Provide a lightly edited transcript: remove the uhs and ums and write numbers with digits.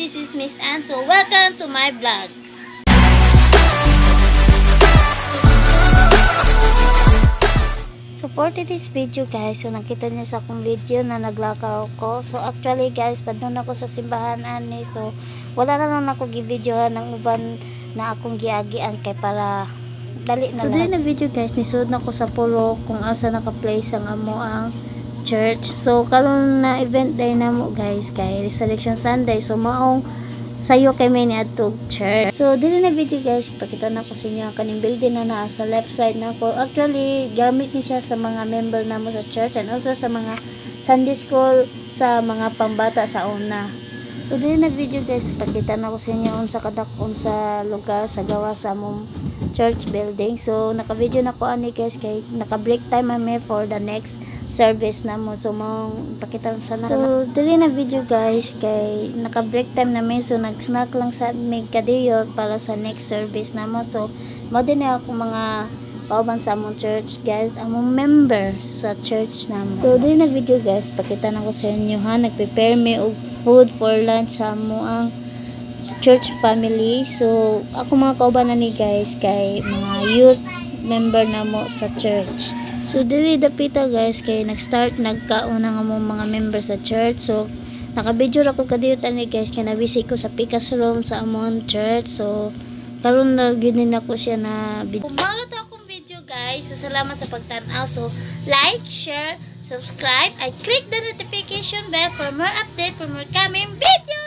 This is Miss Ann. So, welcome to my vlog. So, for today's video guys, so nakita niyo sa akong video na naglakaw ko. So, actually guys, padun ako sa simbahan ani. So, wala na lang ako gi-videohan ng uban na akong giagian kay para dali na lang. So, dali na video guys, nisud na ko sa pulo kung asa naka-place ang amo ang church. So, karon na event day na mo guys, kay Resurrection Sunday. So, maong sayo kami ni atog church. So, dili na video guys, ipakita na ko sa inyo ang kaning building na naa sa left side na ko. Actually, gamit ni siya sa mga member na mo sa church and also sa mga Sunday school, sa mga pambata sa una. So, dili na video guys, ipakita na ko sa inyo unsa kadakon sa lugar sa gawa sa among church building. So, naka-video na ko ani guys, kay naka-break time kami for the next service na mo. So, mong pakita sa na. So, dili na video guys, kay naka-break time namin. So, nag-snack lang sa may kadiyo para sa next service na mo. So, mo din na ako mga kauban sa among church guys, among member sa church na mo. So, dili na video guys, pakita na ko sa inyo ha. Nag-prepare me og food for lunch sa mo ang church family. So, ako mga kauban na ni guys, kay mga youth member na mo sa church. So, dili dapita guys, kay nag-start nagkauna nga mo mga member sa church. So, naka-video ra ko kadiyo tani guys, kay na-visit ko sa Picas room sa among church. So, karon na ginin ako siya na video. Kung mao to akong video guys, so salamat sa pagtan-aw. So, like, share, subscribe, and click the notification bell for more update for more coming video.